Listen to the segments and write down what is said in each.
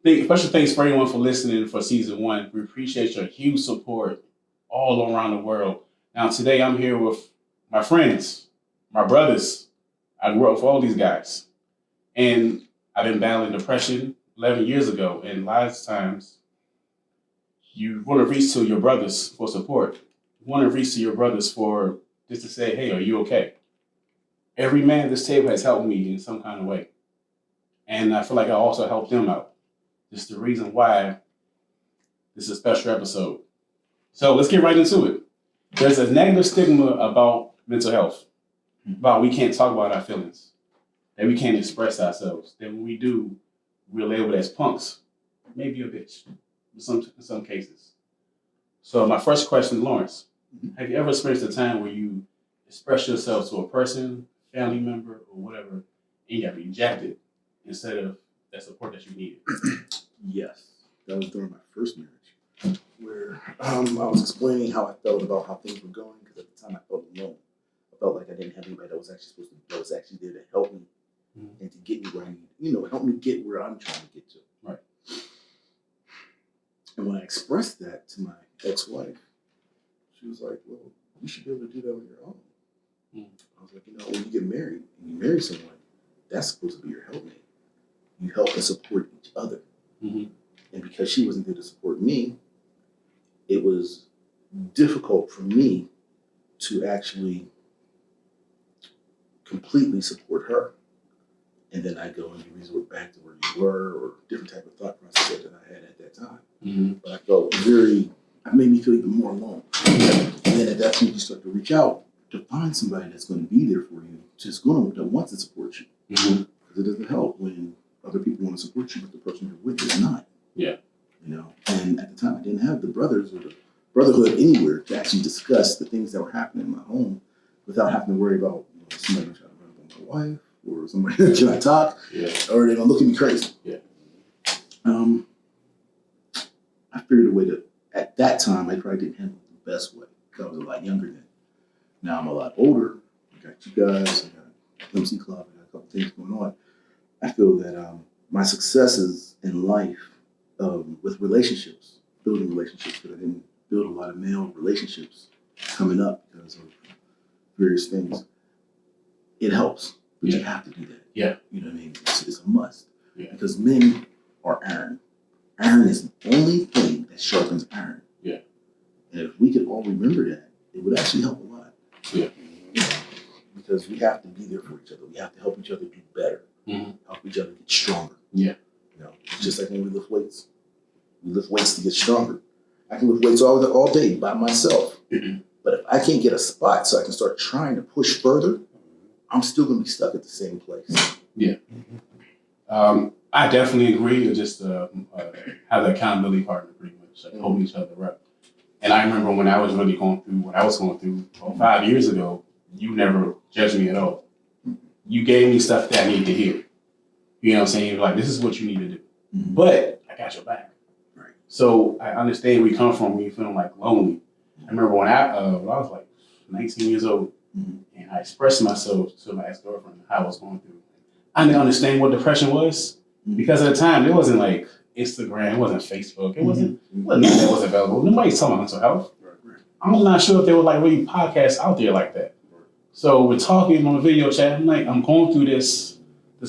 Special thanks for everyone for listening for season 1. We appreciate your huge support all around the world. Now, today I'm here with my friends, my brothers. I grew up with all these guys. And I've been battling depression 11 years ago. And lots of times, you want to reach to your brothers for support. You want to reach to your brothers for just to say, hey, are you okay? Every man at this table has helped me in some kind of way. And I feel like I also helped them out. It's the reason why this is a special episode. So let's get right into it. There's a negative stigma about mental health, about we can't talk about our feelings, that we can't express ourselves, that when we do, we're labeled as punks, maybe a bitch, in some cases. So my first question, Lawrence, have you ever experienced a time where you express yourself to a person, family member, or whatever, and you got rejected instead of that support that you needed? Yes, that was during my first marriage, where I was explaining how I felt about how things were going, because at the time I felt alone. I felt like I didn't have anybody that was actually there to help me and to get me where I need, help me get where I'm trying to get to. Right. And when I expressed that to my ex-wife, she was like, "Well, you should be able to do that on your own." I was like, when you get married and you marry someone, that's supposed to be your helpmate. You help and support each other. And because she wasn't there to support me, it was difficult for me to actually completely support her. And then I go and you resort back to where you were, or different type of thought process that I had at that time. But I felt it made me feel even more alone. And then at that point, you start to reach out to find somebody that's going to be there for you, that wants to support you. Because it doesn't help when other people want to support you, but the person you're with is not. Yeah. And at the time I didn't have the brothers or the brotherhood anywhere to actually discuss the things that were happening in my home without having to worry about somebody trying to run up on my wife, or somebody can I talk, or they're gonna look at me crazy. Yeah. I figured a way to, at that time I probably didn't handle it the best way because I was a lot younger then. Now I'm a lot older. I got you guys, I got MC Club, I got a couple things going on. I feel that my successes in life with relationships, building relationships, because I didn't build a lot of male relationships coming up because of various things, it helps, but you have to do that. Yeah. You know what I mean? It's a must. Yeah. Because men are iron. Iron is the only thing that sharpens iron. Yeah. And if we could all remember that, it would actually help a lot. Yeah. Because we have to be there for each other. We have to help each other do better. Help each other get stronger. Yeah. It's just like when we lift weights. We lift weights to get stronger. I can lift weights all day by myself. But if I can't get a spot so I can start trying to push further, I'm still going to be stuck at the same place. Yeah. I definitely agree. Just have the accountability partner pretty much, like holding each other up. And I remember when I was really going through what I was going through 5 years ago, you never judged me at all. You gave me stuff that I needed to hear. You know what I'm saying? You're like, this is what you need to do. But I got your back. Right. So I understand where you come from when you're feeling like lonely. I remember when I was like 19 years old, and I expressed myself to my ex-girlfriend how I was going through. I didn't understand what depression was because at the time, it wasn't like Instagram, it wasn't Facebook, it wasn't none of that was available. Nobody's talking about mental health. I'm not sure if there were like really podcasts out there like that. So we're talking on a video chat. I'm like, I'm going through this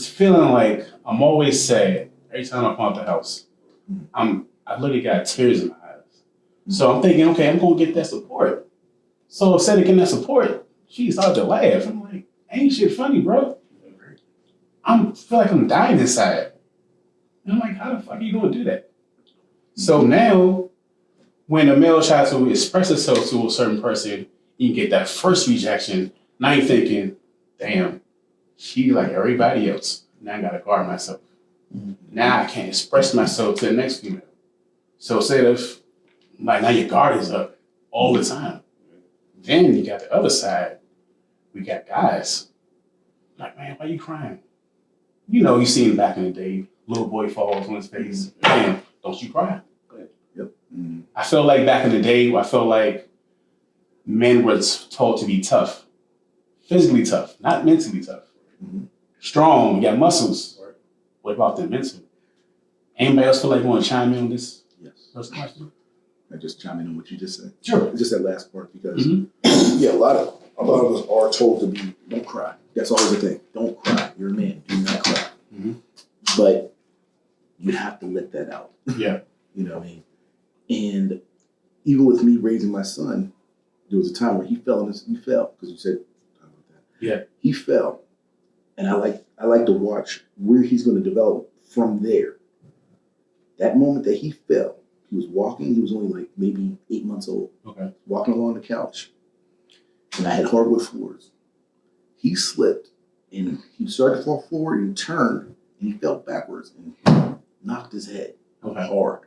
feeling like I'm always sad every time I come out the house. I literally got tears in my eyes. So I'm thinking, okay, I'm gonna get that support. So instead of getting that support, she started to laugh. I'm like, ain't shit funny, bro. I feel like I'm dying inside. And I'm like, how the fuck are you gonna do that? So now, when a male tries to express himself to a certain person, you get that first rejection. Now you're thinking, damn, she like everybody else. Now I gotta guard myself. Now I can't express myself to the next female. So instead of, like, now your guard is up all the time. Then you got the other side. We got guys. Like, man, why you crying? You seen back in the day, little boy falls on his face. Man, don't you cry. Yep. I feel like back in the day, I felt like men were told to be tough. Physically tough, not mentally tough. Strong, you got muscles. What about the mental? Anybody else feel like you want to chime in on this Yes. first question? I just chime in on what you just said. Sure. Just that last part because Mm-hmm. yeah, a lot of us are told to be don't cry. That's always the thing. Don't cry. You're a man. Do not cry. Mm-hmm. But you have to let that out. Yeah. You know what I mean? And even with me raising my son, there was a time where he fell because you said talk about that. Yeah. He fell. And I like to watch where he's going to develop from there. That moment that he fell, he was walking, he was only like maybe 8 months old. Okay. Walking along the couch. And I had hardwood floors. He slipped and he started to fall forward and turned and he fell backwards and knocked his head hard.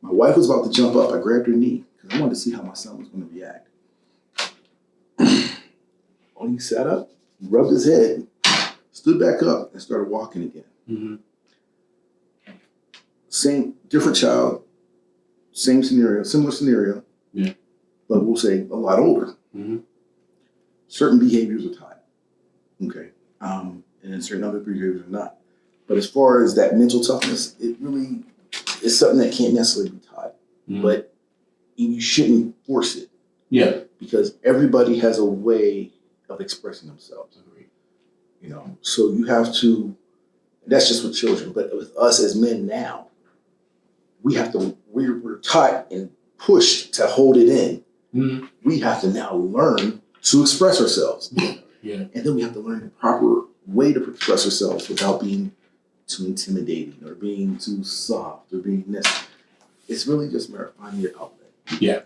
My wife was about to jump up. I grabbed her knee because I wanted to see how my son was going to react. When he sat up, he rubbed his head, stood back up, and started walking again. Mm-hmm. Same, different child, same scenario, similar scenario. Yeah. But we'll say a lot older. Mm-hmm. Certain behaviors are taught. Okay. And then certain other behaviors are not. But as far as that mental toughness, it really is something that can't necessarily be taught. Mm-hmm. But you shouldn't force it. Yeah. Because everybody has a way of expressing themselves. You know, so you have to, that's just with children, but with us as men now, we're taught and pushed to hold it in. Mm-hmm. We have to now learn to express ourselves. Yeah. And then we have to learn the proper way to express ourselves without being too intimidating or being too soft or being this. It's really just finding your outlet. Yeah.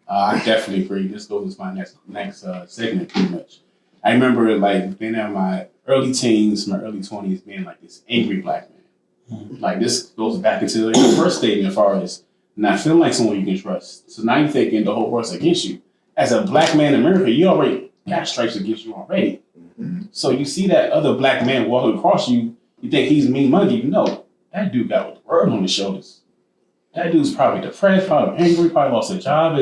I definitely agree. This goes to my next segment pretty much. I remember like being in my early teens, my early 20s, being like this angry black man. Mm-hmm. Like this goes back into the first statement as far as not feeling like someone you can trust. So now you're thinking the whole world's against you. As a black man in America, you already got stripes against you already. Mm-hmm. So you see that other black man walking across you, you think he's mean monkey. You know, that dude got the world on his shoulders. That dude's probably depressed, probably angry, probably lost a job.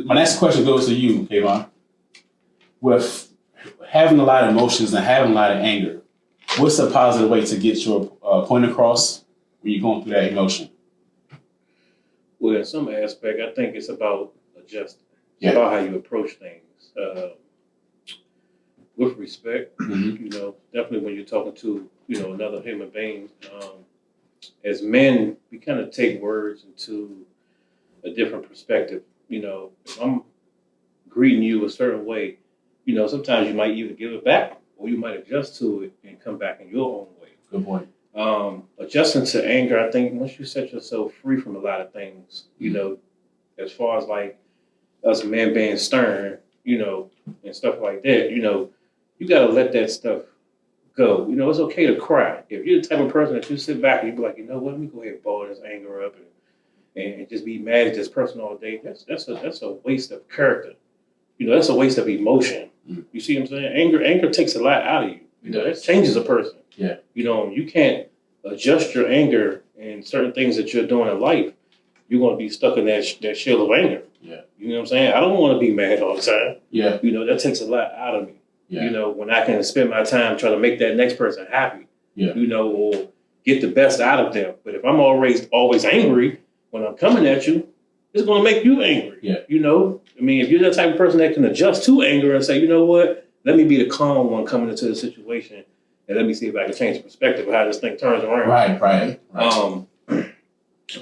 My next question goes to you, Kayon. With having a lot of emotions and having a lot of anger, what's a positive way to get your point across when you're going through that emotion? Well, in some aspect, I think it's about adjusting. Yeah. It's about how you approach things. With respect, Mm-hmm. you know, definitely when you're talking to, you know, another human being, as men, we kind of take words into a different perspective. You know, if I'm greeting you a certain way, you know, sometimes you might either give it back or you might adjust to it and come back in your own way. Good point. Adjusting to anger, I think once you set yourself free from a lot of things, you know, as far as like us men being stern, you know, and stuff like that, you know, you got to let that stuff go. You know, it's okay to cry. If you're the type of person that you sit back and you be like, you know what, let me go ahead and ball this anger up and just be mad at this person all day, that's a waste of character. You know, that's a waste of emotion. Mm-hmm. You see what I'm saying? Anger takes a lot out of you. You know, that changes a person. Yeah. You know, you can't adjust your anger in certain things that you're doing in life. You're going to be stuck in that shell of anger. Yeah. You know what I'm saying? I don't want to be mad all the time. Yeah. You know, that takes a lot out of me. Yeah. You know, when I can spend my time trying to make that next person happy. Yeah. You know, or get the best out of them. But if I'm always angry when I'm coming at you, it's going to make you angry. Yeah. You know, I mean, if you're the type of person that can adjust to anger and say, you know what, let me be the calm one coming into the situation, and let me see if I can change the perspective of how this thing turns around. Right.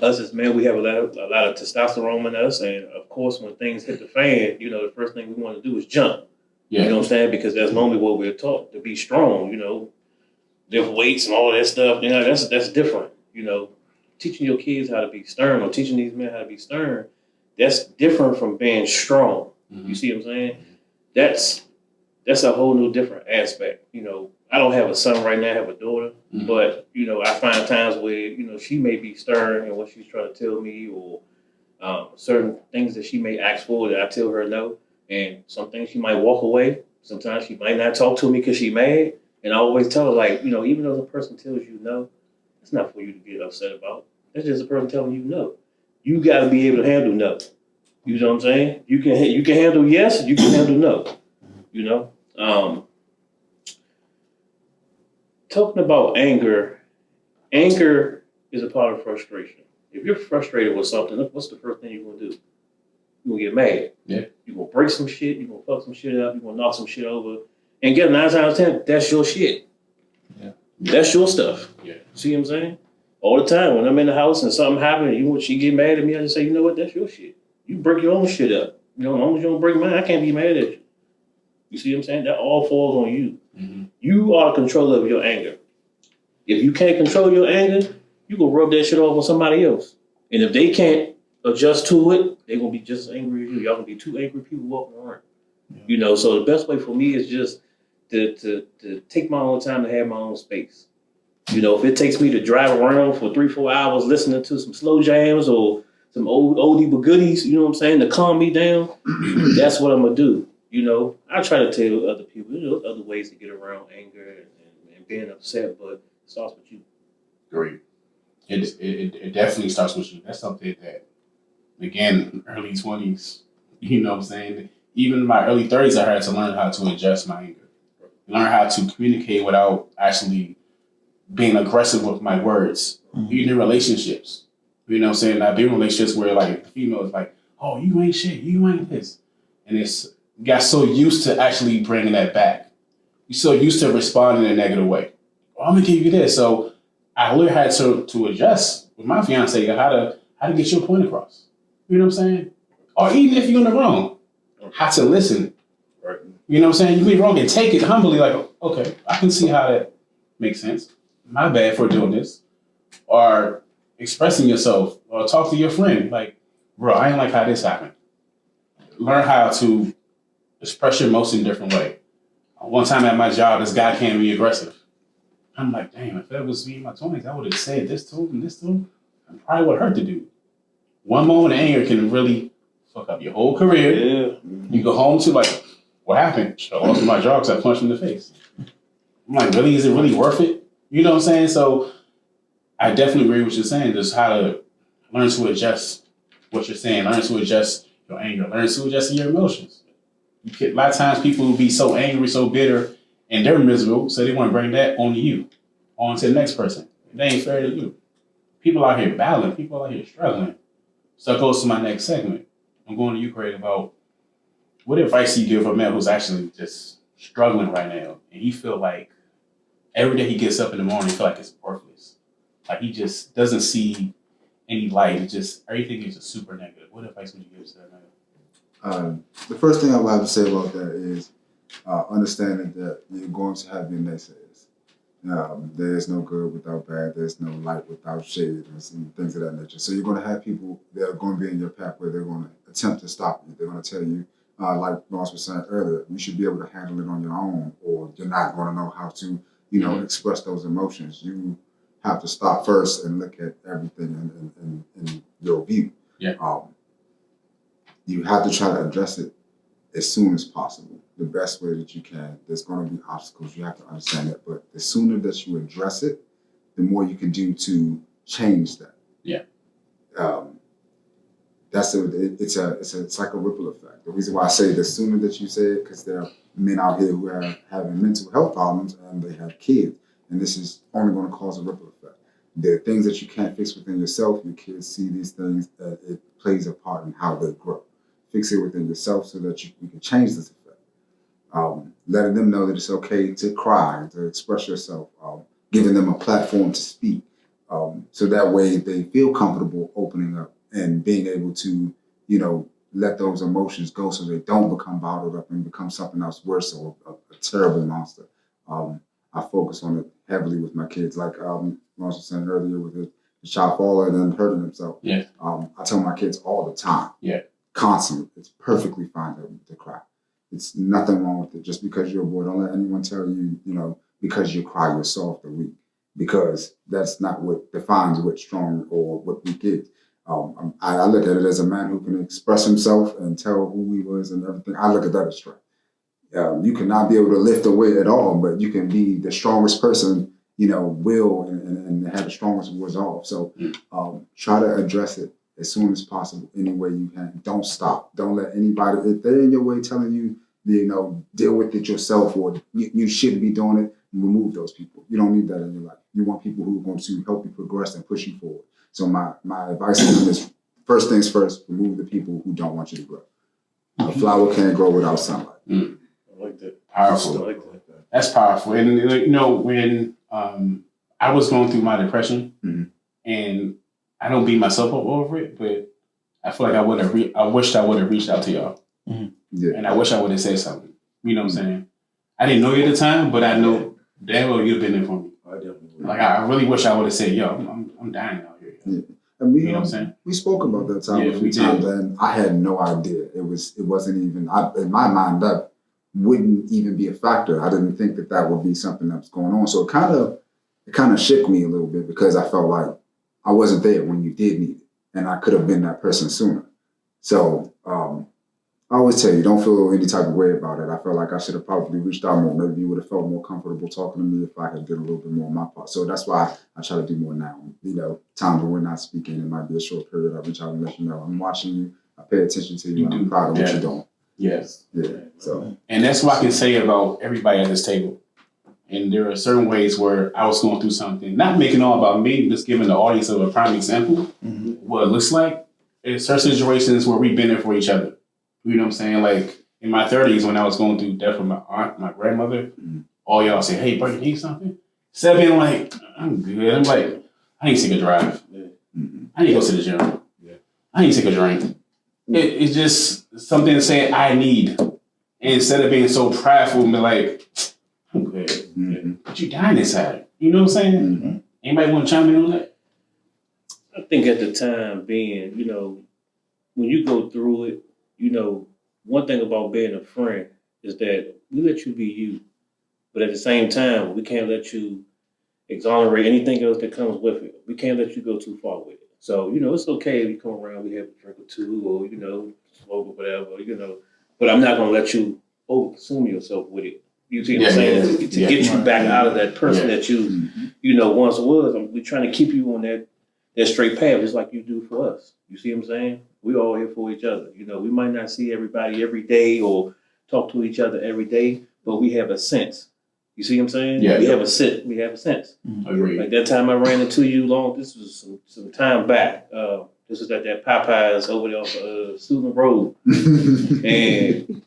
Us as men, we have a lot of testosterone in us, and of course, when things hit the fan, you know, the first thing we want to do is jump. Yeah. You know what I'm saying? Because that's normally what we're taught, to be strong. You know, lift weights and all that stuff. You know, that's different. You know, teaching your kids how to be stern or teaching these men how to be stern, that's different from being strong. Mm-hmm. You see what I'm saying? That's a whole new different aspect. You know, I don't have a son right now, I have a daughter, mm-hmm. but, you know, I find times where, you know, she may be stern in what she's trying to tell me or certain things that she may ask for that I tell her no. And some things she might walk away. Sometimes she might not talk to me because she's mad. And I always tell her, like, you know, even though the person tells you no, it's not for you to get upset about. That's just a person telling you no. You got to be able to handle no. You know what I'm saying? You can handle yes, you can handle no. You know? Talking about anger, Anger is a part of frustration. If you're frustrated with something, what's the first thing you're gonna do? You're gonna get mad. Yeah. You're gonna break some shit. You're gonna fuck some shit up. You're gonna knock some shit over. And get 9 times out of 10, that's your shit. Yeah. That's your stuff. Yeah. See what I'm saying? All the time when I'm in the house and something happens, even when she get mad at me, I just say, you know what? That's your shit. You break your own shit up. You know, as long as you don't break mine, I can't be mad at you. You see what I'm saying? That all falls on you. Mm-hmm. You are the controller of your anger. If you can't control your anger, you gonna rub that shit off on somebody else. And if they can't adjust to it, they're gonna be just as angry as you. Y'all gonna be two angry people walking around. Yeah. You know, so the best way for me is just to take my own time to have my own space. You know, if it takes me to drive around for 3-4 hours listening to some slow jams or some old oldie but goodies, you know what I'm saying, to calm me down, that's what I'm gonna do. You know, I try to tell other people, there's other ways to get around anger and being upset, but it starts with you. Great. It definitely starts with you. That's something that, again, early 20s, you know what I'm saying? Even in my early 30s, I had to learn how to adjust my anger. Learn how to communicate without actually being aggressive with my words. Mm-hmm. Even in relationships. You know what I'm saying? I've been in relationships where like the female is like, oh, you ain't shit, you ain't this. And it's got so used to actually bringing that back. You're so used to responding in a negative way. Well, I'm gonna give you this. So I really had to adjust with my fiance how to get your point across. You know what I'm saying? Or even if you're in the wrong, how to listen. Right. You know what I'm saying? You can be wrong and take it humbly, like, okay, I can see how that makes sense. My bad for doing this. Or expressing yourself, or talk to your friend, like, bro, I ain't like how this happened. Learn how to express your emotion in a different way. One time at my job, this guy came to be aggressive. I'm like, damn, if that was me in my 20s, I would have said this to him and this to him. I probably would have hurt the dude. One moment of anger can really fuck up your whole career. Yeah. You go home to like, what happened? I lost my job because I punched him in the face. I'm like, really? Is it really worth it? You know what I'm saying? So I definitely agree with what you're saying. Just how to learn to adjust what you're saying. Learn to adjust your anger. Learn to adjust your emotions. A lot of times people will be so angry, so bitter, and they're miserable, so they want to bring that on you, on to the next person. They ain't fair to you. People out here battling. People out here struggling. So that goes to my next segment. I'm going to you, Craig, about what advice do you give a man who's actually just struggling right now, and he feel like every day he gets up in the morning, he feel like it's worthless. Like he just doesn't see any light. It's just everything is just super negative. What advice would you give to that man? The first thing I would have to say about that is understanding that you're going to have your naysayers. There's no good without bad. There's no light without shade and some things of that nature. So you're going to have people that are going to be in your path where they're going to attempt to stop you. They're going to tell you, like Ross was saying earlier, you should be able to handle it on your own, or you're not going to know how to, express those emotions. You have to stop first and look at everything in your view. Yeah. You have to try to address it as soon as possible, the best way that you can. There's going to be obstacles. You have to understand that. But the sooner that you address it, the more you can do to change that. Yeah. It's like a ripple effect. The reason why I say the sooner that you say it, because there are men out here who are having mental health problems and they have kids. And this is only going to cause a ripple effect. There are things that you can't fix within yourself. Your kids see these things. It plays a part in how they grow. Fix it within yourself so that you can change this effect. Letting them know that it's okay to cry, to express yourself, giving them a platform to speak. So that way they feel comfortable opening up and being able to, let those emotions go so they don't become bottled up and become something else worse or a terrible monster. I focus on it heavily with my kids, like Ross was saying earlier with the child falling and hurting himself. Yeah. I tell my kids all the time. Yeah. Constantly. It's perfectly fine to cry. It's nothing wrong with it. Just because you're a boy, don't let anyone tell you, because you cry, you're soft or weak. Because that's not what defines what's strong or what weak is. I look at it as a man who can express himself and tell who he was and everything. I look at that as strength. You cannot be able to lift a weight at all, but you can be the strongest person, will and have the strongest resolve. So try to address it as soon as possible, any way you can. Don't stop. Don't let anybody, if they're in your way telling you, deal with it yourself or you shouldn't be doing it, remove those people. You don't need that in your life. You want people who are going to help you progress and push you forward. So my advice to them is, first things first, remove the people who don't want you to grow. A flower can't grow without sunlight. I like that. Powerful. I like that. That's powerful. And when I was going through my depression, and I don't beat myself up over it, but I feel like I wished I would have reached out to y'all, Yeah. and I wish I would have said something. You know what I'm saying? I didn't know you at the time, but I know damn well you've been there for me. I definitely would. Like I really wish I would have said, "Yo, I'm dying out here." Yeah. And You know what I'm saying? we spoke about that time Yeah, a we few times, did. and I had no idea. It wasn't even in my mind that wouldn't even be a factor. I didn't think that would be something that was going on. So it kind of shook me a little bit because I felt like I wasn't there when you did need it, and I could have been that person sooner. So I always tell you, don't feel any type of way about it. I felt like I should have probably reached out more. Maybe you would have felt more comfortable talking to me if I had did a little bit more on my part. So that's why I try to do more now. Times when we're not speaking, it might be a short period. I reach out and let you know I'm watching you. I pay attention to you, and I'm proud of what you're doing. Yes. Yeah. So And that's what I can say about everybody at this table. And there are certain ways where I was going through something, not making it all about me, just giving the audience a prime example, what it looks like. There's certain situations where we've been there for each other. You know what I'm saying? Like in my 30s, when I was going through death with my aunt, my grandmother, all y'all say, "Hey, bro, you need something?" Instead of being like, "I'm good," I'm like, "I need to take a drive. I need to go to the gym. I need to take a drink." It's just something to say I need. And instead of being so prideful and be like, "I'm good." But you dying inside. You know what I'm saying? Anybody want to chime in on that? I think at the time being, when you go through it, one thing about being a friend is that we let you be you. But at the same time, we can't let you exonerate anything else that comes with it. We can't let you go too far with it. So, it's okay if you come around, we have a drink or two, or, smoke or whatever, But I'm not going to let you overconsume yourself with it. You see what I'm saying? To get you back out of that person that you, once was. We're trying to keep you on that straight path, just like you do for us. You see what I'm saying? We all here for each other. We might not see everybody every day or talk to each other every day, but we have a sense. You see what I'm saying? Yeah. We have a sense. We have a sense. Agreed. Like that time I ran into you this was some time back. This was at that Popeyes over there off Susan Road. And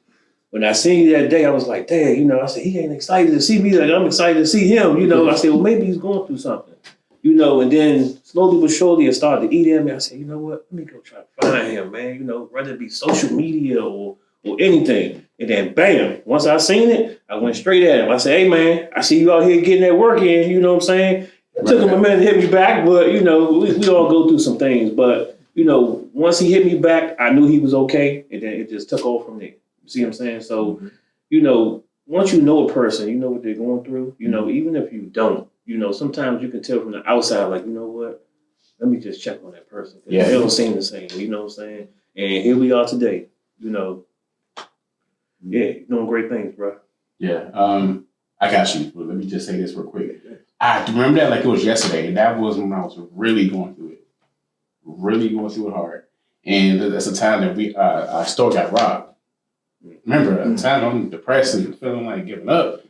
when I seen you that day, I was like, "Dang," I said, "He ain't excited to see me like I'm excited to see him." I said, "Well, maybe he's going through something." And then slowly but surely it started to eat at me. I said, "You know what? Let me go try to find him, man. Whether it be social media or anything." And then bam, once I seen it, I went straight at him. I said, "Hey man, I see you out here getting that work in," you know what I'm saying? It took him a minute to hit me back, but we all go through some things. But once he hit me back, I knew he was okay, and then it just took off from there. You see what I'm saying? So, once you know a person, you know what they're going through, even if you don't, sometimes you can tell from the outside, like, you know what? Let me just check on that person. They don't seem the same, you know what I'm saying? And here we are today, Yeah, you're doing great things, bro. Yeah. I got you. But let me just say this real quick. I remember that like it was yesterday, and that was when I was really going through it. Really going through it hard. And that's the time that our store got robbed. Remember, at the time I'm depressed and feeling like giving up.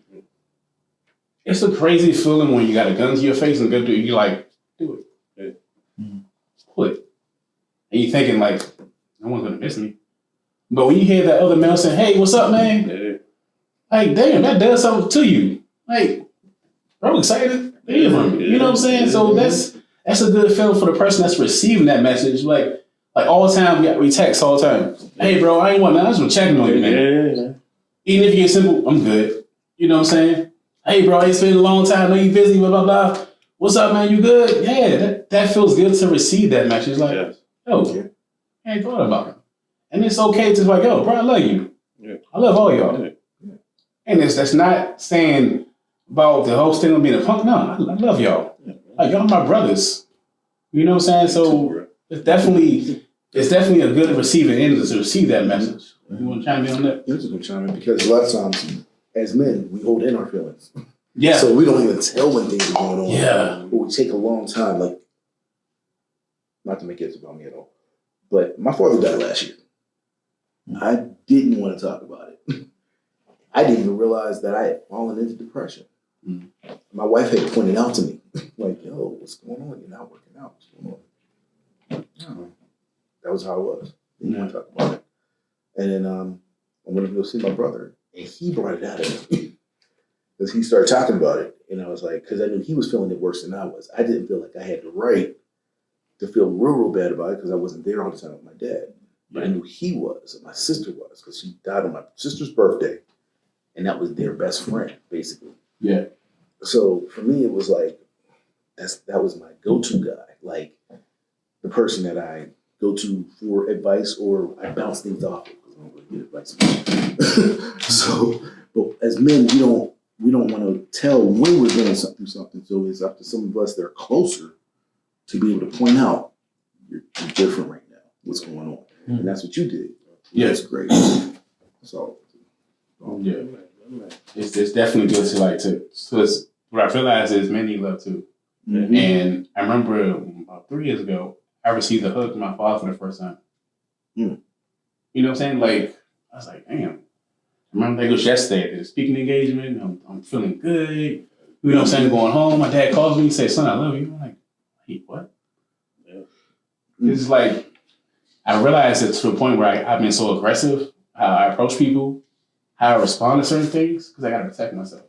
It's a crazy feeling when you got a gun to your face and go do it. You're like, do it. Do it. And you're thinking like, no one's gonna miss me. But when you hear that other male saying, "Hey, what's up, man?" Like, damn, that does something to you. Like, I'm excited to hear from you. You know what I'm saying? So that's a good feeling for the person that's receiving that message. Like all the time, we text all the time. "Hey, bro, I ain't want nothing. I just want to check on you, man." Even if you get simple, "I'm good." You know what I'm saying? "Hey, bro, it's been a long time. I know you busy, blah, blah, blah. What's up, man? You good?" Yeah, that feels good to receive that message. Like, yo, I ain't thought about it. And it's okay to like, "Yo, bro, I love you. I love all y'all." And that's not saying about the whole thing of being a punk. No, I love y'all. Like, y'all my brothers. You know what I'm saying? So it's definitely a good receiving end to receive that message. You want to chime in on that? Yeah, just gonna chime in because a lot of times, as men, we hold in our feelings. Yeah. So we don't even tell when things are going on. Yeah. It would take a long time. Like, not to make it about me at all, but my father died last year. I didn't want to talk about it. I didn't even realize that I had fallen into depression. My wife had pointed out to me, like, yo, what's going on? You're not working out. What's going on? Oh, that was how it was. Didn't want to talk about it. And then I went to go see my brother, and he brought it out of me. Because he started talking about it. And I was like, because I knew he was feeling it worse than I was. I didn't feel like I had the right to feel real bad about it because I wasn't there all the time with my dad. But I knew he was, and my sister was, because she died on my sister's birthday. And that was their best friend, basically. Yeah. So for me, it was like, that was my go-to guy. Like, the person that I go to for advice or I bounce things off of because I don't really get advice. So, but as men, we don't want to tell when we're going through something. So it's up to some of us that are closer to be able to point out, you're different right now. What's going on? And that's what you did. Yeah. That's great. So, yeah. It's definitely good to because what I realized is men need love too. mm-hmm. And I remember about 3 years ago, I received a hug from my father for the first time. Mm. You know what I'm saying? Like, I was like, damn. I remember that was yesterday at the speaking engagement. I'm feeling good. You know what I'm saying? Going home, my dad calls me and says, son, I love you. I'm like, hey, what? Yeah. It's like, I realized it to the point where I've been so aggressive, how I approach people, how I respond to certain things, because I got to protect myself.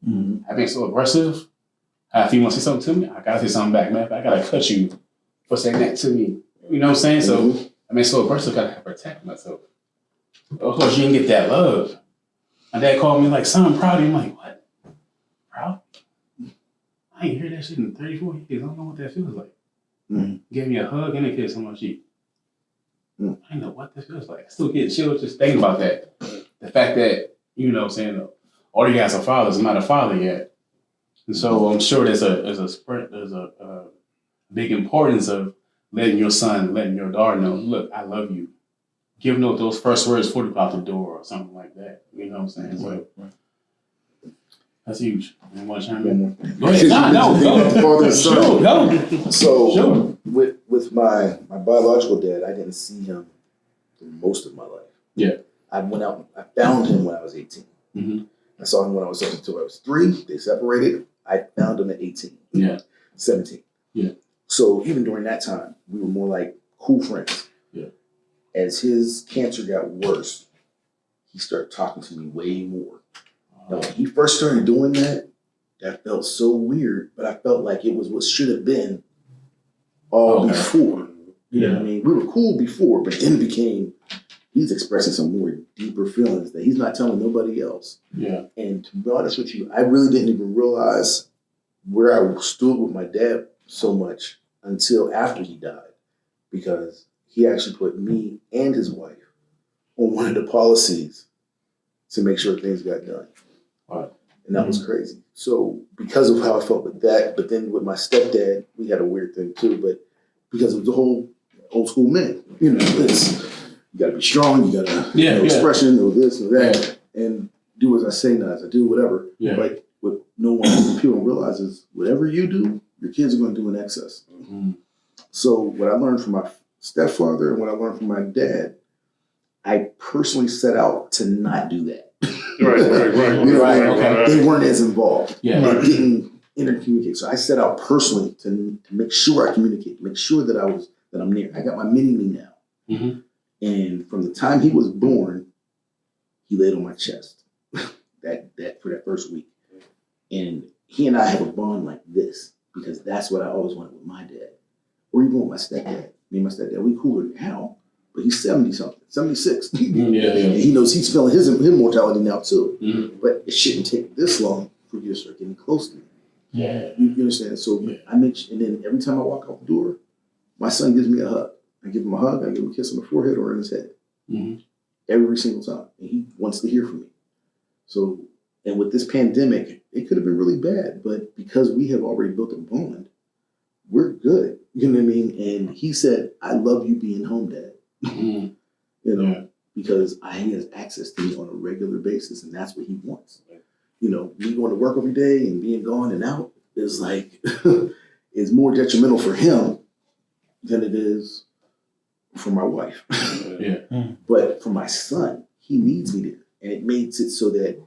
Mm-hmm. I've been so aggressive. If you want to say something to me, I got to say something back. Man, I got to cut you for saying that to me. You know what I'm saying? So I've been so aggressive, I got to protect myself. Of course, you didn't get that love. My dad called me like, son, I'm proud of you. I'm like, what? Proud? I ain't heard that shit in 34 years. I don't know what that feels like. Mm-hmm. Gave me a hug and a kiss on my cheek. Mm. I didn't know what that feels like. I still get chills just thinking about that. The fact that, you know what I'm saying, all you guys are fathers. I'm not a father yet. And so I'm sure there's a big importance of letting your son, letting your daughter know, look, I love you. Give note those first words before you go out the door or something like that. You know what I'm saying? So that's huge. You want to chime in? Go ahead. Go. Sure, go. So Sure. with my biological dad, I didn't see him for most of my life. Yeah. I found him when I was 18. Mm-hmm. I saw him when I was up until I was 3. They separated. I found him at 18. Yeah. 17. Yeah. So even during that time, we were more like cool friends. Yeah. As his cancer got worse, he started talking to me way more. Now, when he first started doing that, that felt so weird, but I felt like it was what should have been all before. You know what I mean? We were cool before, but then it became, he's expressing some more deeper feelings that he's not telling nobody else. Yeah. And to be honest with you, I really didn't even realize where I stood with my dad so much until after he died, because he actually put me and his wife on one of the policies to make sure things got done. Wow. And that was crazy. So because of how I felt with that, but then with my stepdad, we had a weird thing too, but because of the whole old school men, you know, you gotta be strong, you gotta know expression, know this, know that, and do as I say, not as I do, whatever. Yeah. But what no one people don't realize is whatever you do, your kids are gonna do in excess. Mm-hmm. So what I learned from my stepfather and what I learned from my dad, I personally set out to not do that. Right. You know, okay. They weren't as involved. Yeah. They didn't intercommunicate. So I set out personally to make sure I communicate, make sure that I'm near. I got my mini-me now. Mm-hmm. And from the time he was born, he laid on my chest that for that first week. And he and I have a bond like this because that's what I always wanted with my dad. Or even with my stepdad. Me and my stepdad, we cooler now, but he's 70-something, 76. Yeah. And he knows he's feeling his mortality now too. Mm-hmm. But it shouldn't take this long for you to start getting close to me. Yeah. You understand? So and then every time I walk out the door, my son gives me a hug. I give him a hug, I give him a kiss on the forehead or in his head. Mm-hmm. Every single time. And he wants to hear from me. So, and with this pandemic, it could have been really bad, but because we have already built a bond, we're good. You know what I mean? And he said, I love you being home, Dad. Mm-hmm. You know, because he has access to me on a regular basis, and that's what he wants. You know, me going to work every day and being gone and out is like, is more detrimental for him than it is for my wife. But for my son, he needs me there. And it makes it so that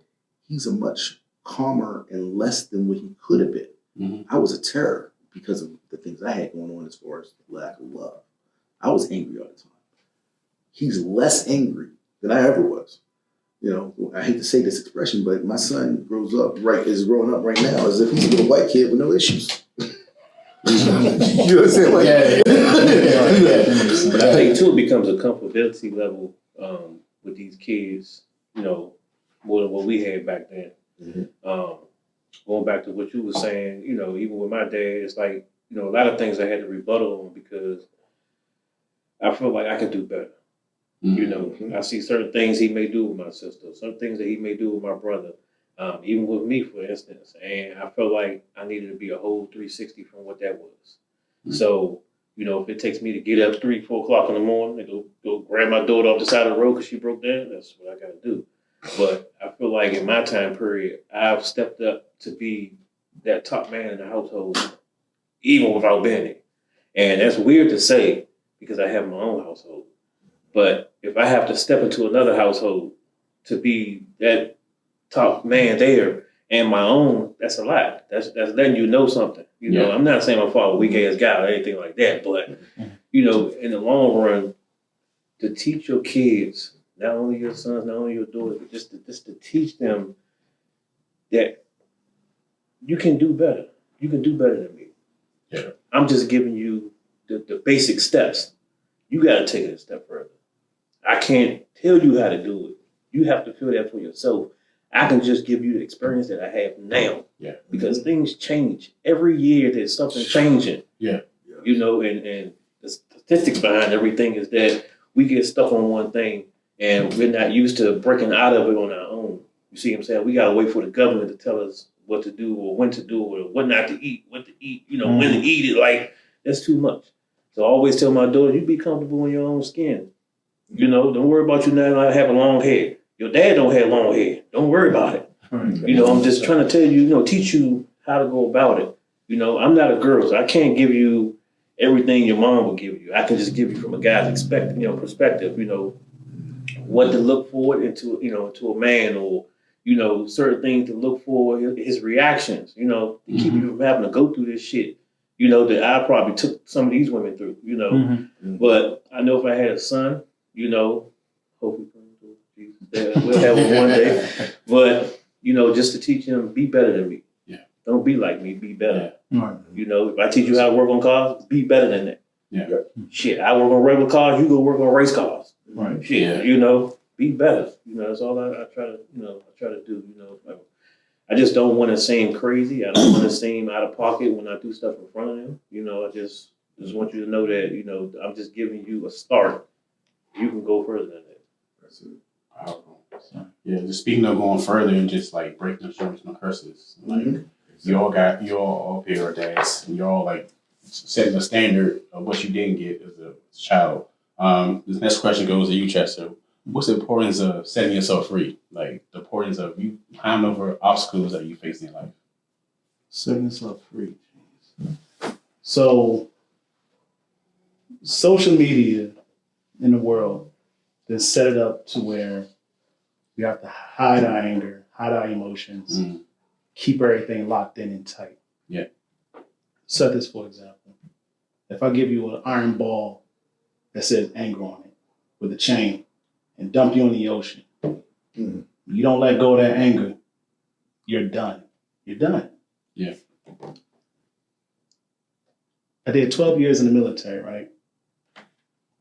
he's a much calmer and less than what he could have been. Mm-hmm. I was a terror because of the things I had going on as far as lack of love. I was angry all the time. He's less angry than I ever was. You know, I hate to say this expression, but my son is growing up right now as if he's a little white kid with no issues. You know what I'm saying? Like, But I think too, it becomes a comfortability level with these kids, you know, more than what we had back then. Mhm. Going back to what you were saying, you know, even with my dad, it's like, you know, a lot of things I had to rebuttal on because I feel like I can do better. You know, I see certain things he may do with my sister, some things that he may do with my brother, even with me, for instance. And I felt like I needed to be a whole 360 from what that was. So, you know, if it takes me to get up 3, 4 o'clock in the morning and go grab my daughter off the side of the road because she broke down, that's what I got to do. But I feel like in my time period, I've stepped up to be that top man in the household, even without being it. And that's weird to say because I have my own household. But if I have to step into another household to be that top man there and my own, that's a lot. That's letting you know something. You know, I'm not saying I'm a weak ass guy or anything like that, but you know, in the long run, to teach your kids, not only your sons, not only your daughters, but just to teach them that you can do better. You can do better than me. Yeah. I'm just giving you the basic steps. You got to take it a step further. I can't tell you how to do it. You have to feel that for yourself. I can just give you the experience that I have now. Yeah. Because things change. Every year there's something changing. Yeah. You know, and the statistics behind everything is that we get stuck on one thing and we're not used to breaking out of it on our own. You see what I'm saying? We got to wait for the government to tell us what to do or when to do or what not to eat, what to eat, you know, when to eat it. Like, that's too much. So I always tell my daughter, you be comfortable in your own skin. You know, don't worry about you not having long hair. Your dad don't have long hair. Don't worry about it. You know, I'm just trying to tell you, you know, teach you how to go about it. You know, I'm not a girl, so I can't give you everything your mom will give you. I can just give you from a guy's perspective, you know, what to look for into a man or, you know, certain things to look for, his reactions, you know, to keep you from having to go through this shit, you know, that I probably took some of these women through, you know. But I know if I had a son, you know, hopefully we'll have him one day. But, you know, just to teach him, be better than me. Yeah. Don't be like me, be better. Right. You know, if I teach you how to work on cars, be better than that. Yeah. Shit, I work on regular cars, you go work on race cars. Right. Shit, you know, be better. You know, that's all I try to do, you know. I just don't want to seem crazy. I don't want to seem out of pocket when I do stuff in front of them. You know, I just want you to know that, you know, I'm just giving you a start. You can go further than that. That's it. Powerful. Yeah, just speaking of going further and just like breaking the generational curses. Like you all up here are dads, and you're all like setting the standard of what you didn't get as a child. This next question goes to you, Chester. What's the importance of setting yourself free? Like the importance of you climbing over obstacles that you face in life. Setting yourself free. So, social media in the world has set it up to where we have to hide our anger, hide our emotions, keep everything locked in and tight. Yeah. Set this for example. If I give you an iron ball that says anger on it with a chain and dump you in the ocean, you don't let go of that anger, you're done. You're done. Yeah. I did 12 years in the military, right?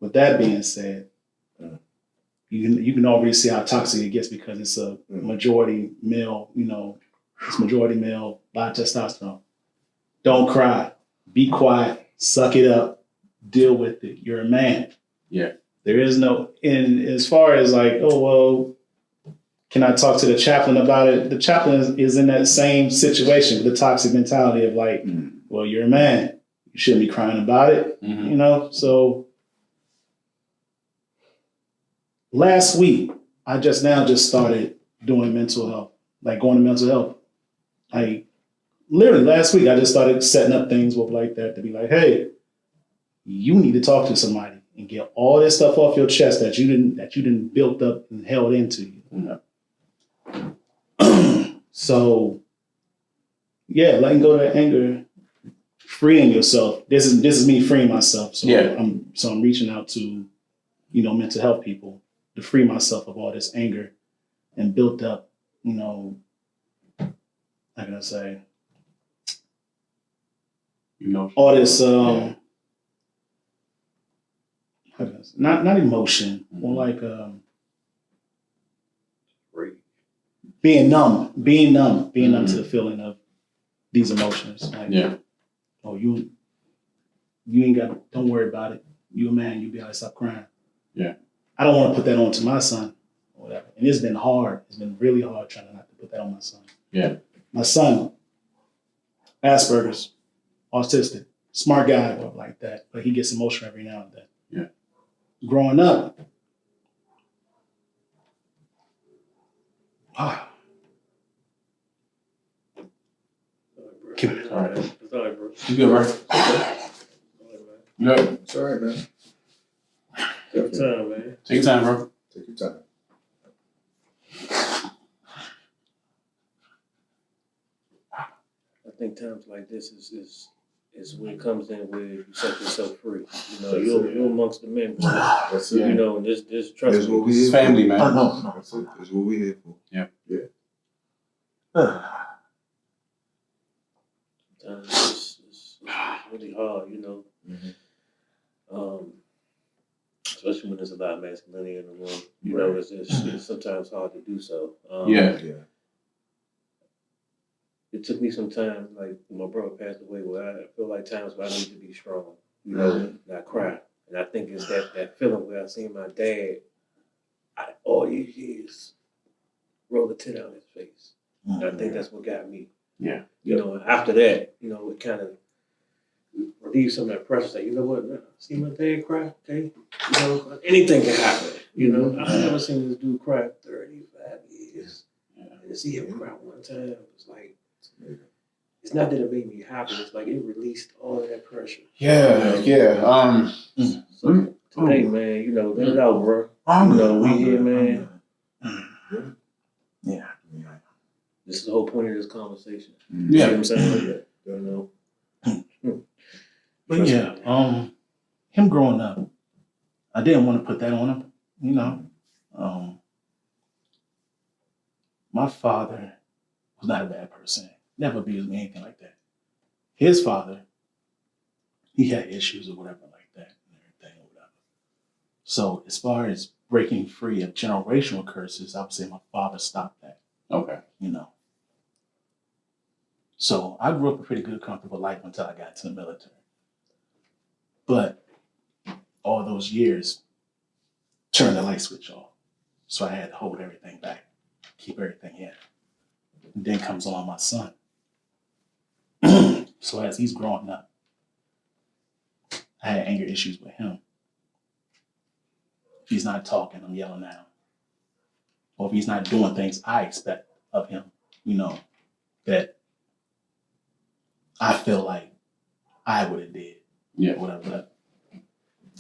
With that being said, you can already see how toxic it gets because it's a majority male, you know, it's majority male, a lot of testosterone. Don't cry. Be quiet. Suck it up. Deal with it. You're a man. Yeah. There is no, and as far as like, oh, well, can I talk to the chaplain about it? The chaplain is in that same situation with the toxic mentality of like, well, you're a man. You shouldn't be crying about it, you know? So last week, I just started doing mental health, like going to mental health. Like literally last week, I just started setting up things with like that to be like, hey, you need to talk to somebody and get all this stuff off your chest that you didn't built up and held into you. So, yeah, letting go of that anger, freeing yourself. This is me freeing myself. So Yeah. I'm reaching out to, mental health people to free myself of all this anger and built up, how can I say, all this how can I say, not emotion, more like being numb to the feeling of these emotions. Like, oh, you ain't got, don't worry about it. You a man, you be able to stop crying. Yeah. I don't want to put that on to my son or whatever. And it's been hard. It's been really hard trying not to put that on my son. Yeah. My son, Asperger's, autistic, smart guy, or like that, but he gets emotional every now and then. Yeah. Growing up, keep it. All right. It's all right, bro. You good, bro? You good? It's all right, man. Take your time, man. Take your time, bro. Take your time. I think times like this is when it comes in where you set yourself free. You're amongst the men, bro. That's it. Yeah. And this trust That's me. what we It's here family, for. man. No. That's it. That's what we're here for. Yeah. It's really hard, especially when there's a lot of masculinity in the room. It's sometimes hard to do so. Yeah. It took me some time, like when my brother passed away, where I feel like times where I need to be strong, not cry. And I think it's that feeling where I seen my dad, all these years, roll a tin out his face. And I think that's what got me. Yeah. After that, it kind of relieved some of that pressure. Say, you know what? See my dad cry, okay? Anything can happen. I've never seen this dude cry 35 years. And to see him cry one time, it's like, it's not that it made me happy. It's like it released all of that pressure. Yeah. So today, man, let it out, bro. We here, man. Yeah. This is the whole point of this conversation. Yeah. You know what I'm saying? But yeah, him growing up, I didn't want to put that on him, my father was not a bad person. Never abused me, anything like that. His father, he had issues or whatever like that and everything or whatever. So as far as breaking free of generational curses, I would say my father stopped that. Okay. So I grew up a pretty good, comfortable life until I got into the military. But all those years, turned the light switch off. So I had to hold everything back, keep everything in. And then comes along my son. So as he's growing up, I had anger issues with him. If he's not talking, I'm yelling at him. Or if he's not doing things I expect of him, that I feel like I would have did. Yeah. Whatever. But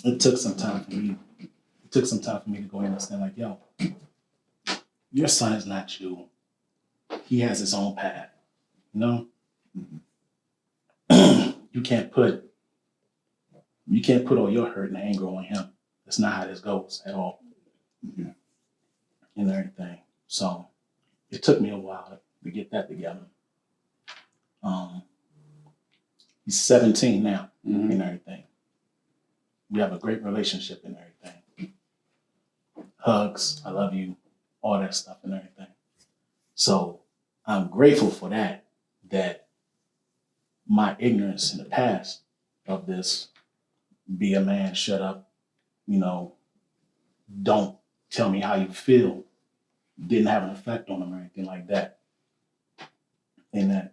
it took some time for me. It took some time for me to go in and understand, like, yo, your son is not you. He has his own path. You can't put all your hurt and anger on him. That's not how this goes at all. And everything. So it took me a while to get that together. He's 17 now and everything. We have a great relationship and everything. Hugs, I love you, all that stuff and everything. So I'm grateful for that my ignorance in the past of this, be a man, shut up, don't tell me how you feel, didn't have an effect on him or anything like that. And that,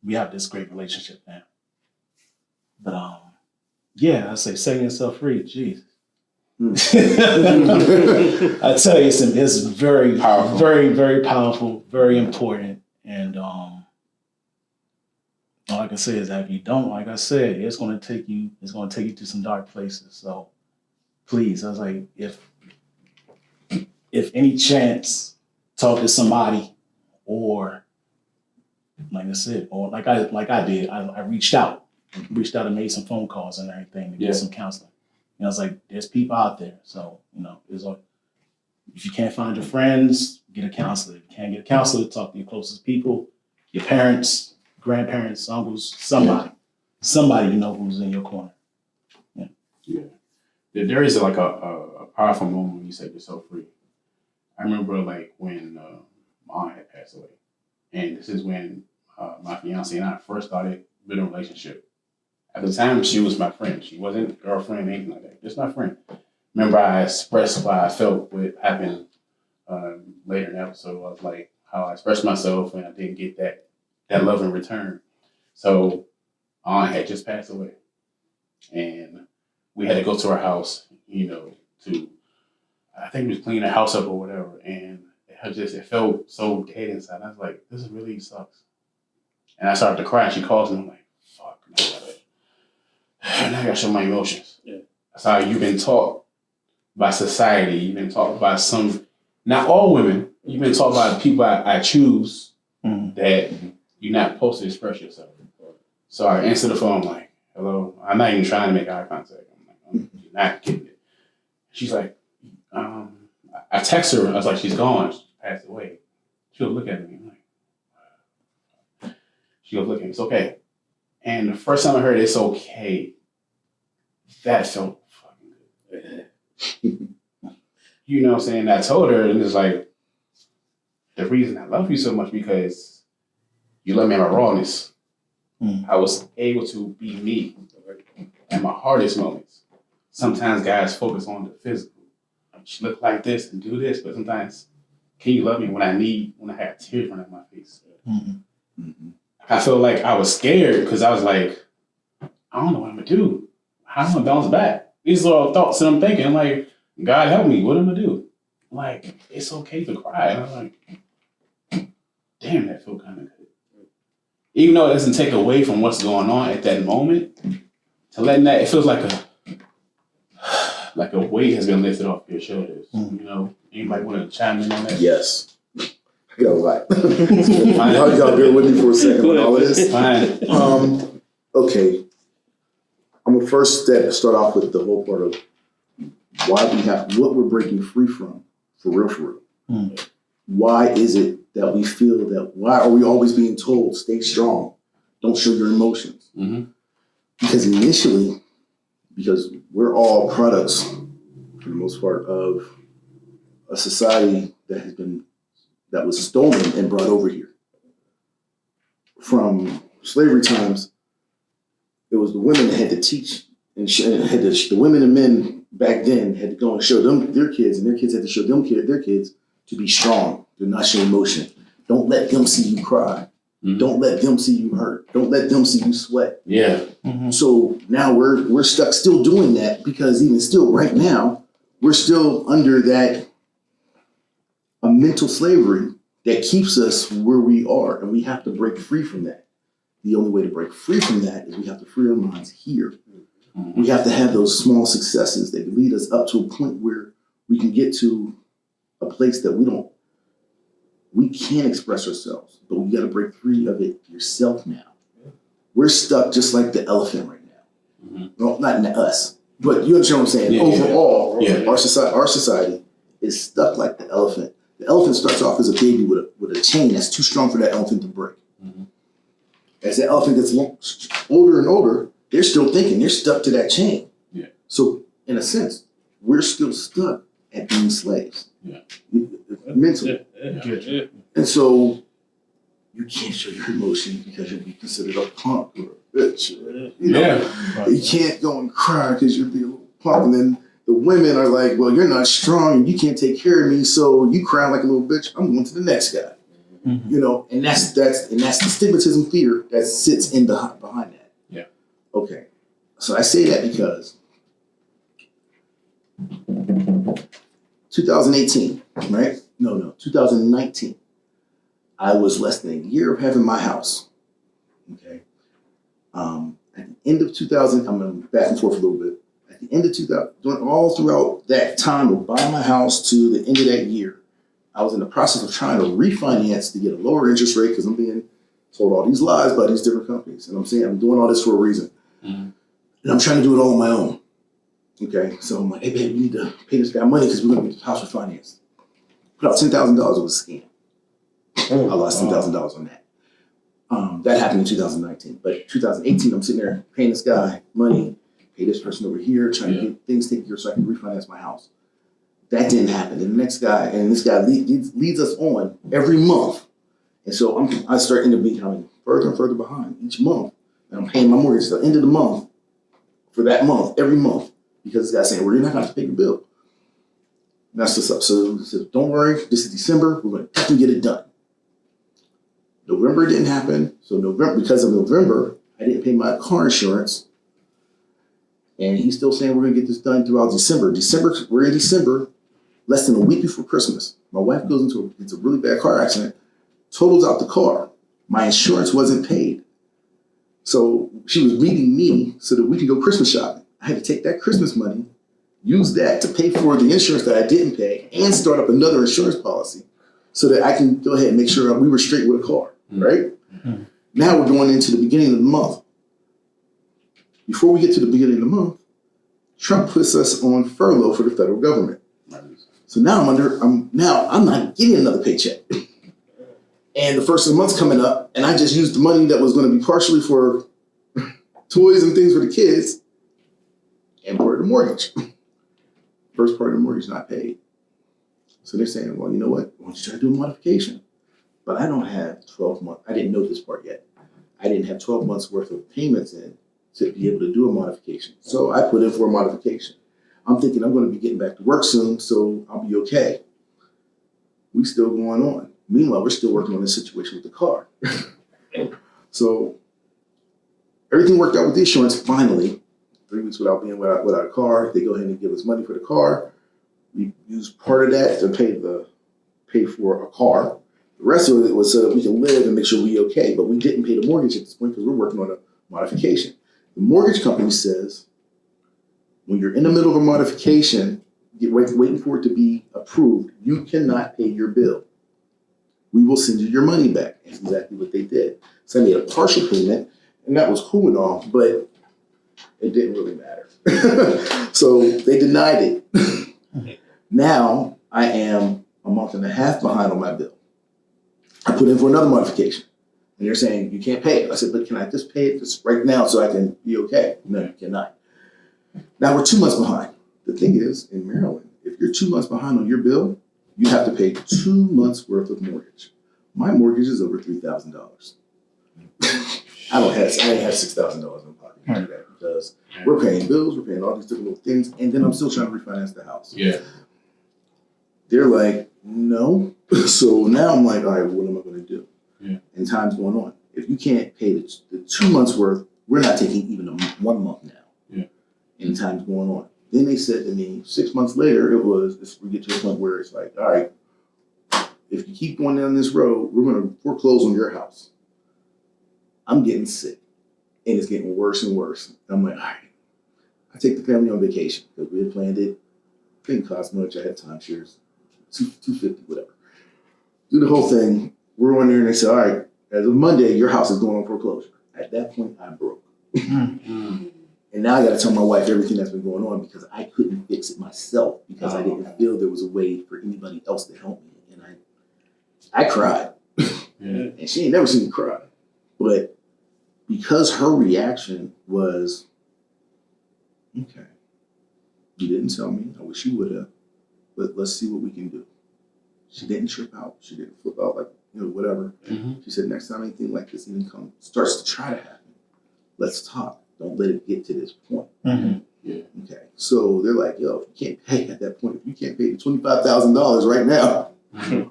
we have this great relationship now. But I say setting yourself free, Jesus. I tell you, it's very powerful, very, very powerful, very important. And all I can say is that if you don't, like I said, it's gonna take you to some dark places. So please, I was like, if any chance, talk to somebody or like I said, or like I did, I reached out and made some phone calls and everything to get some counseling. You know, it's like there's people out there. So, you know, if you can't find your friends, get a counselor. If you can't get a counselor, talk to your closest people, your parents, grandparents, uncles, somebody you know who's in your corner. Yeah. There is like a powerful moment when you set yourself free. I remember like when my aunt had passed away. And this is when my fiance and I first started building a relationship. At the time, she was my friend. She wasn't a girlfriend, anything like that. Just my friend. Remember, I expressed why I felt what happened later in the episode. I was like, how I expressed myself and I didn't get that love in return. So, aunt had just passed away. And we had to go to her house, you know, I think we was cleaning the house up or whatever. And it felt so dead inside. I was like, this really sucks. And I started to cry. She calls me. I'm like, fuck. Now I gotta show my emotions. Yeah. That's how you've been taught by society. You've been taught by not all women. You've been taught by people I choose that you're not supposed to express yourself. So I answer the phone. I'm like, hello. I'm not even trying to make eye contact. I'm like, I'm not getting it. She's like, I text her. I was like, she's gone. She passed away. She'll look at me. I'm like, she goes, look at me. It's okay. And the first time I heard it's okay, that felt fucking good. You know what I'm saying? I told her, and it's like, the reason I love you so much because you love me in my rawness. I was able to be me at my hardest moments. Sometimes guys focus on the physical. She look like this and do this, but sometimes, can you love me when I have tears running down my face? I felt like I was scared because I was like, I don't know what I'm gonna do. How am I gonna bounce back? These are all thoughts that I'm thinking. I'm like, God help me, what am I gonna do? Like, it's okay to cry. And I'm like, damn, that felt kind of good. Even though it doesn't take away from what's going on at that moment, to letting that, it feels like a weight has been lifted off your shoulders. You know, anybody want to chime in on that? Yes. I got a lot. Y'all bear with me for a second on all of this. Fine. Okay. I'm gonna first start off with the whole part of what we're breaking free from, for real. Why is it that we feel that, why are we always being told, stay strong, don't show your emotions? Because initially, because we're all products, for the most part, of a society that was stolen and brought over here. From slavery times, it was the women that had to teach, and the women and men back then had to go and show them their kids, and their kids had to show their kids to be strong, to not show emotion. Don't let them see you cry. Don't let them see you hurt. Don't let them see you sweat. Yeah. So now we're stuck still doing that, because even still right now, we're still under a mental slavery that keeps us where we are, and we have to break free from that. The only way to break free from that is we have to free our minds here. We have to have those small successes that lead us up to a point where we can get to a place that we can express ourselves, but we got to break free of it yourself now. We're stuck just like the elephant right now. Well, not us, but you understand what I'm saying? Overall, our society is stuck like the elephant. The elephant starts off as a baby with a chain that's too strong for that elephant to break. As that elephant gets older and older, they're still thinking they're stuck to that chain. So in a sense, we're still stuck at being slaves. Mentally. And so you can't show your emotion because you'll be considered a punk or a bitch. You can't go and cry because you'll be a little punk. And then the women are like, well, you're not strong and you can't take care of me, so you cry like a little bitch. I'm going to the next guy. You know, and that's the stigmatism fear that sits behind that. Okay. So I say that because 2018, right? No, 2019. I was less than a year of having my house. Okay. At the end of 2000, I'm going back and forth a little bit. At the end of 2000, all throughout that time of buying my house to the end of that year, I was in the process of trying to refinance to get a lower interest rate because I'm being told all these lies by these different companies. And I'm saying I'm doing all this for a reason. And I'm trying to do it all on my own. Okay, so I'm like, hey, babe, we need to pay this guy money because we're going to get the house refinanced. Put out $10,000, it was a scam. I lost $10,000 on that. That happened in 2019. But 2018, I'm sitting there paying this guy money, pay this person over here, trying to get things taken care of so I can refinance my house. That didn't happen. And this guy leads us on every month. And so I start end up becoming further and further behind each month. And I'm paying my mortgage at the end of the month for that month, every month, because this guy's saying, well, you're not going to have to pay your bill. And that's what's up. So he said, don't worry, this is December. We're going to definitely get it done. November didn't happen. So because of November, I didn't pay my car insurance. And he's still saying we're going to get this done throughout December. We're in December, less than a week before Christmas. My wife goes into a really bad car accident, totals out the car. My insurance wasn't paid. So she was meeting me so that we could go Christmas shopping. I had to take that Christmas money, use that to pay for the insurance that I didn't pay, and start up another insurance policy so that I can go ahead and make sure we were straight with a car, right? Mm-hmm. Now we're going into the beginning of the month. Before we get to the beginning of the month, Trump puts us on furlough for the federal government. So now I'm not getting another paycheck. And the first of the month's coming up, and I just used the money that was going to be partially for toys and things for the kids and part of the mortgage. First part of the mortgage not paid. So they're saying, well, you know what? Why don't you try to do a modification? But I don't have 12 months. I didn't know this part yet. I didn't have 12 months worth of payments in to be able to do a modification. So I put in for a modification. I'm thinking I'm going to be getting back to work soon, so I'll be okay. We still going on. Meanwhile, we're still working on this situation with the car. So everything worked out with the insurance finally. 3 weeks without a car. They go ahead and give us money for the car. We use part of that to pay for a car. The rest of it was so that we can live and make sure we're okay. But we didn't pay the mortgage at this point because we're working on a modification. The mortgage company says when you're in the middle of a modification, waiting for it to be approved, you cannot pay your bill. We will send you your money back. That's exactly what they did. So I made a partial payment, and that was cool and all, but it didn't really matter. So they denied it. Now I am a month and a half behind on my bill. I put in for another modification, and they're saying, you can't pay it. I said, but can I just pay it just right now so I can be okay? No, you cannot. Now we're 2 months behind. The thing is, in Maryland, if you're 2 months behind on your bill, you have to pay 2 months worth of mortgage. My mortgage is over $3,000. I didn't have $6,000 in my pocket to do that because we're paying bills, we're paying all these different little things, and then I'm still trying to refinance the house. Yeah. They're like, no. So now I'm like, all right, what am I going to do? Yeah. And time's going on. If you can't pay the 2 months worth, we're not taking even 1 month now. Yeah. And time's going on. Then they said to me, 6 months later, we get to a point where it's like, all right, if you keep going down this road, we're going to foreclose on your house. I'm getting sick, and it's getting worse and worse. I'm like, all right. I take the family on vacation because we had planned it. Didn't cost much. I had timeshares, $250, whatever. Do the whole thing. We're on there, and they said, all right, as of Monday, your house is going on foreclosure. At that point, I broke. And now I got to tell my wife everything that's been going on because I couldn't fix it myself because I didn't feel there was a way for anybody else to help me. And I cried. And she ain't never seen me cry. But because her reaction was, okay, you didn't tell me. I wish you would have. But let's see what we can do. She didn't trip out. She didn't flip out like, whatever. Mm-hmm. She said, next time anything like this even starts to try to happen, let's talk. Don't let it get to this point. Mm-hmm. Yeah. Okay. So they're like, yo, if you can't pay at that point, if you can't pay the $25,000 right now,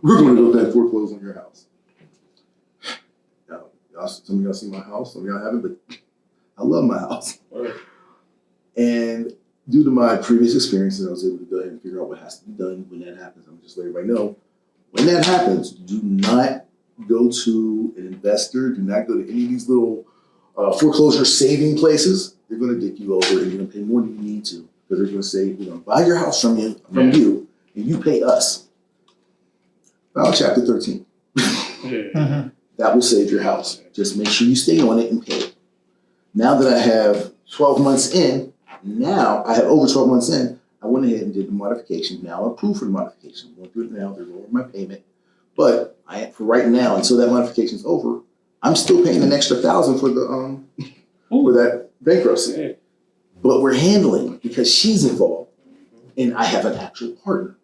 we're going to go back and foreclose on your house. Now, some of y'all see my house, some of y'all haven't, but I love my house. Right. And due to my previous experiences, I was able to go ahead and figure out what has to be done when that happens. I'm just letting everybody know, when that happens, do not go to an investor. Do not go to any of these little foreclosure saving places. They're going to dick you over and you're going to pay more than you need to because they're going to say, we're going to buy your house from you, and you pay us. File chapter 13. Yeah. That will save your house. Just make sure you stay on it and pay it. Now that I have 12 months in, over 12 months in, I went ahead and did the modification. Now I'm approved for the modification. I'm going through it now. They're lowering my payment. But for right now, until that modification is over, I'm still paying an extra $1,000 for that bankruptcy. Yeah. But we're handling it because she's involved and I have an actual partner.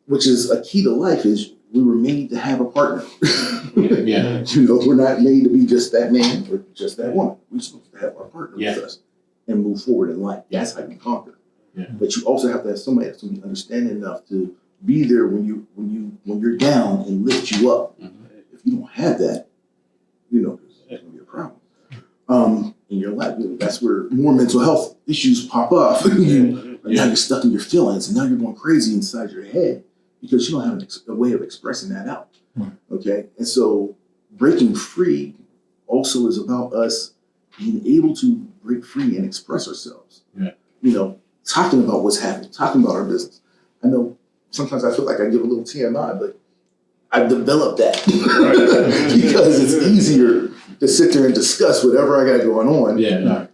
Which is a key to life is we were made to have a partner. Yeah. We're not made to be just that man or just that woman. We're supposed to have our partner with us and move forward in life. That's how you conquer. Yeah. But you also have to have somebody that's going to be understanding enough to be there when you're down and lift you up. If you don't have that, there's going to be a problem. In your life, that's where more mental health issues pop up. Now you're stuck in your feelings, and now you're going crazy inside your head because you don't have a way of expressing that out. Okay, and so breaking free also is about us being able to break free and express ourselves. Talking about what's happening, talking about our business. I know sometimes I feel like I give a little TMI, but I've developed that because it's easier to sit there and discuss whatever I got going on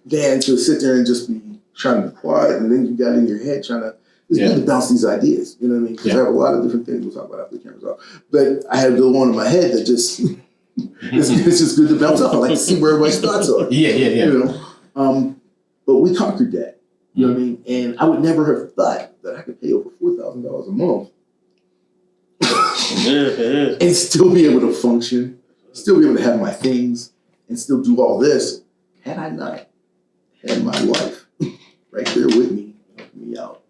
than to sit there and just be trying to be quiet, and then you got in your head trying to good to bounce these ideas. You know what I mean? Because I have a lot of different things we'll talk about after the camera's off. But I have the one in my head that just it's just good to bounce off. I like to see where everybody's thoughts are. But we conquered that. You know what I mean? And I would never have thought that I could pay over $4,000 a month and still be able to function, still be able to have my things, and still do all this had I not had my wife right there with me, helping me out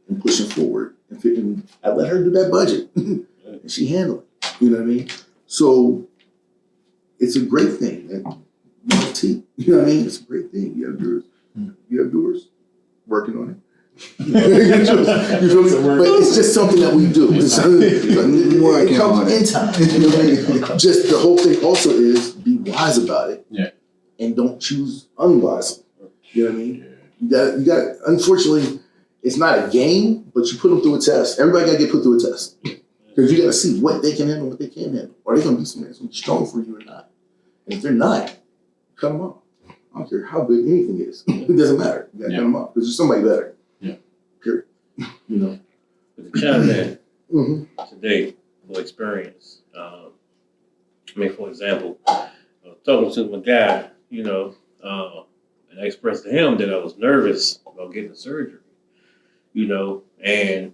and pushing forward. And I let her do that budget, and she handled it. You know what I mean? So it's a great thing. You know what I mean? It's a great thing. You have yours. You have yours. Working on it. You feel me? But it's just something that we do. It comes in time. You know what I mean? Just the whole thing also is be wise about it. And don't choose unwisely. You know what I mean? You got. Unfortunately, it's not a game, but you put them through a test. Everybody got to get put through a test because you got to see what they can handle, what they can't handle. Are they going to be somebody that's going to be strong for you or not? And if they're not, cut them off. I don't care how good anything is. It doesn't matter. You got to cut them off because there's somebody better. Period. But the challenge today for experience. For example, I was talking to my guy, and I expressed to him that I was nervous about getting the surgery, and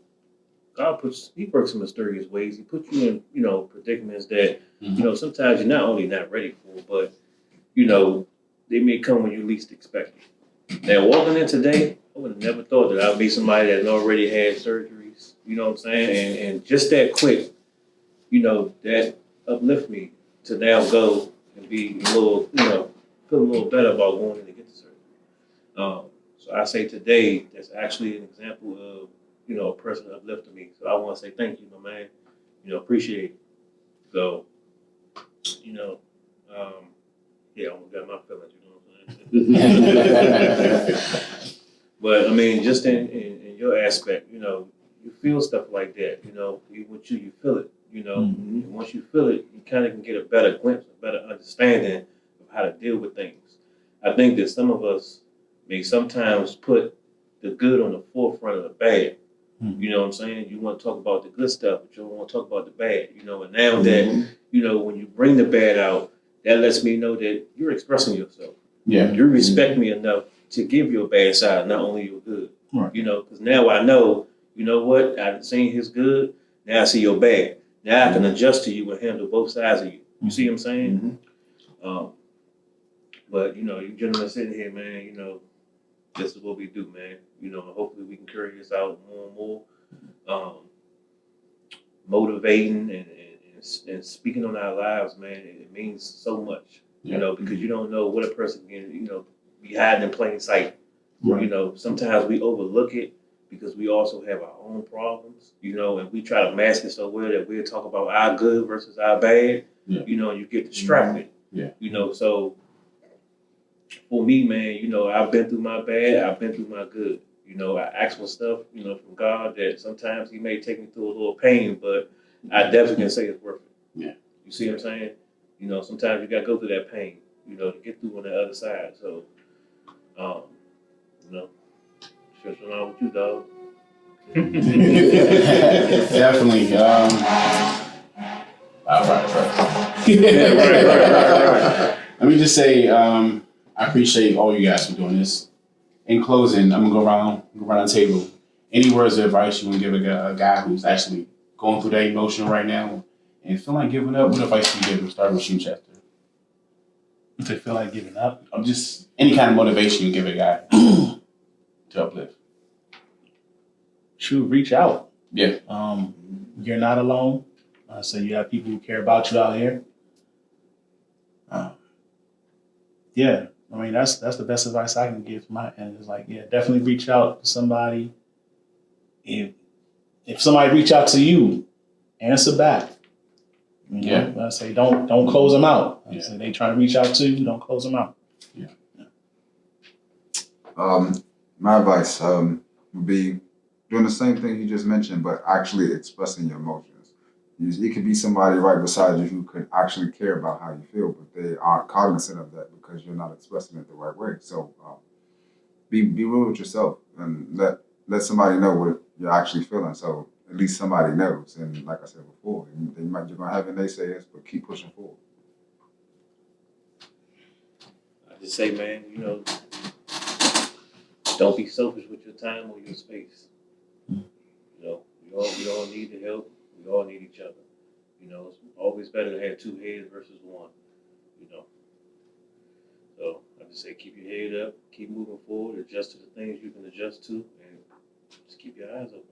God He works in mysterious ways. He puts you in, predicaments that, sometimes you're not only not ready for, but, they may come when you least expect it. Now, walking in today, I would have never thought that I would be somebody that already had surgeries, you know what I'm saying? And just that quick, that uplift me to now go and be a little, feel a little better about going in to get the surgery. So I say today, that's actually an example of, a person uplifting me. So I want to say thank you, my man. Appreciate it. So, I almost got my feelings, you know what I'm saying? But just in your aspect, you feel stuff like that, you feel it, and once you feel it, you kind of can get a better glimpse, a better understanding of how to deal with things. I think that some of us may sometimes put the good on the forefront of the bad. You know what I'm saying? You want to talk about the good stuff, but you don't want to talk about the bad, and now that, when you bring the bad out, that lets me know that you're expressing yourself. You respect me enough to give your bad side, not only your good. Because now I know, what? I've seen his good, now I see your bad. Now I can adjust to you and handle both sides of you. You see what I'm saying? But, you gentlemen sitting here, man, this is what we do, man. Hopefully we can carry this out more and more. Motivating and speaking on our lives, man, it means so much, because you don't know what a person can, be hiding in plain sight. Sometimes we overlook it because we also have our own problems, and we try to mask it so well that we'll talk about our good versus our bad, and you get distracted. So for me, man, I've been through my bad, I've been through my good. I ask for stuff, from God that sometimes He may take me through a little pain, but I definitely can say it's worth it. Yeah. You see what I'm saying? You know, sometimes you gotta go through that pain, you know, to get through on the other side. So, you know, sure along with you, dog. Definitely. Right. Right. Let me just say, I appreciate all you guys for doing this. In closing, I'm gonna go around the table. Any words of advice you want to give a guy who's actually going through that emotion right now and feel like giving up? What advice do you give him? Start with you, Chester. If they feel like giving up, I'm just any kind of motivation you give a guy to uplift. shoot, reach out. Yeah. You're not alone. So you have people who care about you out here. Yeah, I mean that's the best advice I can give from my end. Is like, yeah, definitely reach out to somebody. If somebody reach out to you, answer back. You know, I say don't close them out. I say they try to reach out to you, don't close them out. Yeah. My advice would be doing the same thing you just mentioned, but actually expressing your emotions. It could be somebody right beside you who could actually care about how you feel, but they aren't cognizant of that because you're not expressing it the right way. So be real with yourself and let somebody know what you're actually feeling. So at least somebody knows. And like I said before, you're gonna have your naysayers, but keep pushing forward. I just say, man, you know, don't be selfish with your time or your space. You know, we all need the help. We all need each other. You know, it's always better to have two heads versus one. You know. So I just say keep your head up, keep moving forward, adjust to the things you can adjust to, and just keep your eyes open.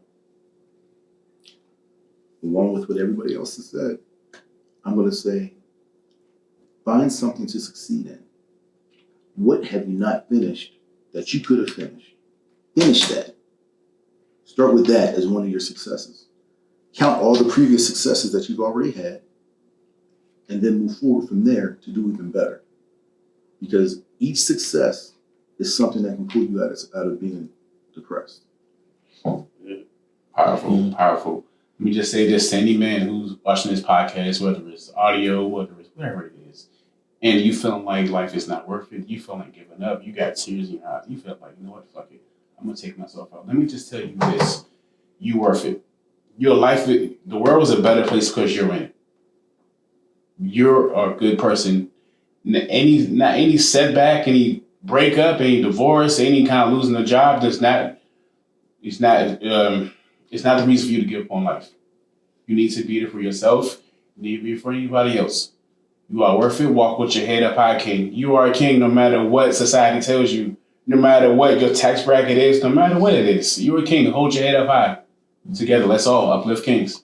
Along with what everybody else has said, I'm going to say, find something to succeed in. What have you not finished that you could have finished? Finish that. Start with that as one of your successes. Count all the previous successes that you've already had, and then move forward from there to do even better. Because each success is something that can pull you out of being depressed. Powerful. Let me just say this to any man who's watching this podcast, whether it's audio, whether it's whatever it is, and you feeling like life is not worth it, you feel like giving up, you got tears in your eyes, you feel like, you know what, fuck it, I'm gonna take myself out. Let me just tell you this, you worth it. Your life, the world is a better place because you're in it. You're a good person. Not any setback, any breakup, any divorce, any kind of losing a job it's not the reason for you to give up on life. You need to be there for yourself. You need to be for anybody else. You are worth it. Walk with your head up high, king. You are a king no matter what society tells you, no matter what your tax bracket is, no matter what it is. You're a king. Hold your head up high. Together, let's all uplift kings.